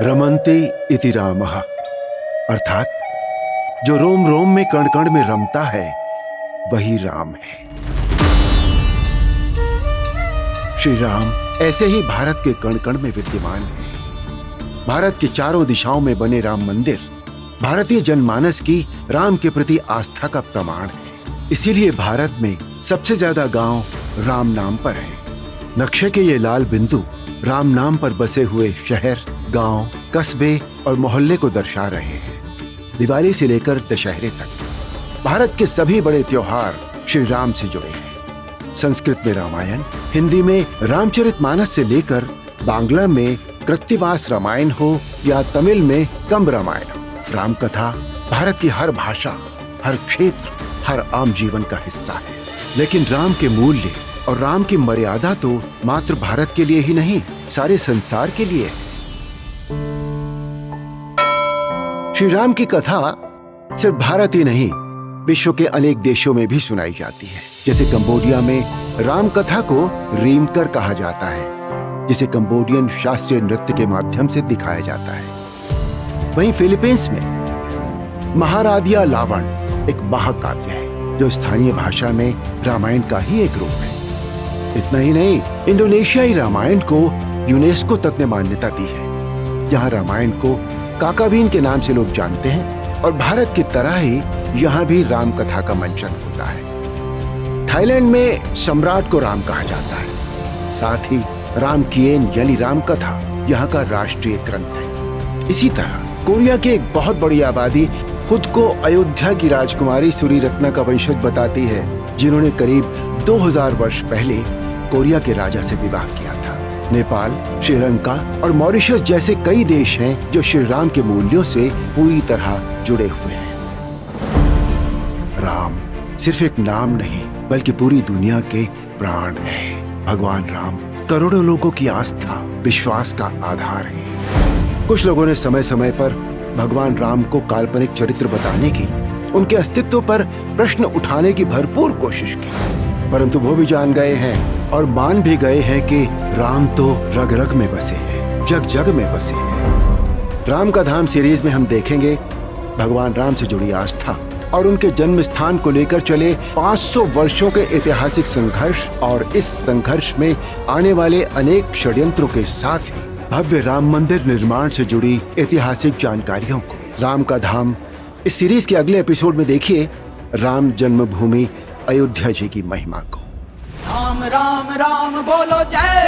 रमन्ते इति रामः, अर्थात जो रोम रोम में कण कण में रमता है वही राम है। श्री राम ऐसे ही भारत के कण कण में विद्यमान है। भारत की चारों दिशाओं में बने राम मंदिर भारतीय जनमानस की राम के प्रति आस्था का प्रमाण है। इसीलिए भारत में सबसे ज्यादा गांव राम नाम पर है। नक्शे के ये लाल बिंदु राम नाम पर बसे हुए शहर, गांव, कस्बे और मोहल्ले को दर्शा रहे हैं। दिवाली से लेकर दशहरे तक भारत के सभी बड़े त्योहार श्री राम से जुड़े हैं। संस्कृत में रामायण, हिंदी में रामचरितमानस से लेकर बांग्ला में कृत्तिवास रामायण हो या तमिल में कंब रामायण हो, राम कथा भारत की हर भाषा, हर क्षेत्र, हर आम जीवन का हिस्सा है। लेकिन राम के मूल्य और राम की मर्यादा तो मात्र भारत के लिए ही नहीं, सारे संसार के लिए है। श्री राम की कथा सिर्फ भारत ही नहीं, विश्व के अनेक देशों में भी सुनाई जाती है। जैसे कंबोडिया में राम कथा को रीमकर कहा जाता है, जिसे कंबोडियन शास्त्रीय नृत्य के माध्यम से दिखाया जाता है। वहीं फिलीपींस में महारादिया लावण एक महाकाव्य है, जो स्थानीय भाषा में रामायण का ही एक रूप है। इतना ही नहीं, इंडोनेशियाई रामायण को यूनेस्को तक ने मान्यता दी है। यहाँ रामायण को काकावीन के नाम से लोग जानते हैं और भारत की तरह ही यहाँ भी राम कथा का मंचन होता है। थाईलैंड में सम्राट को राम कहा जाता है। साथ ही रामकिएन यानी राम कथा यहाँ का राष्ट्रीय ग्रंथ है। इसी तरह कोरिया की एक बहुत बड़ी आबादी खुद को अयोध्या की राजकुमारी सूरीरत्ना का वंशज बताती है, जिन्होंने करीब 2000 वर्ष पहले कोरिया के राजा से विवाह किया था। नेपाल, श्रीलंका और मॉरिशस जैसे कई देश हैं जो श्री राम के मूल्यों से पूरी तरह जुड़े हुए हैं। राम सिर्फ एक नाम नहीं, बल्कि पूरी दुनिया के प्राण है। भगवान राम करोड़ों लोगों की आस्था, विश्वास का आधार है। कुछ लोगों ने समय समय पर भगवान राम को काल्पनिक चरित्र बताने की, उनके अस्तित्व पर प्रश्न उठाने की भरपूर कोशिश की, परंतु वो भी जान गए हैं और मान भी गए हैं कि राम तो रग रग में बसे हैं, जग जग में बसे हैं। राम का धाम सीरीज में हम देखेंगे भगवान राम से जुड़ी आस्था और उनके जन्म स्थान को लेकर चले 500 वर्षों के ऐतिहासिक संघर्ष और इस संघर्ष में आने वाले अनेक षड्यंत्रों के साथ ही भव्य राम मंदिर निर्माण से जुड़ी ऐतिहासिक जानकारियों को। राम का धाम इस सीरीज के अगले एपिसोड में देखिए राम जन्मभूमि अयोध्या जी की महिमा को। राम राम राम बोलो जय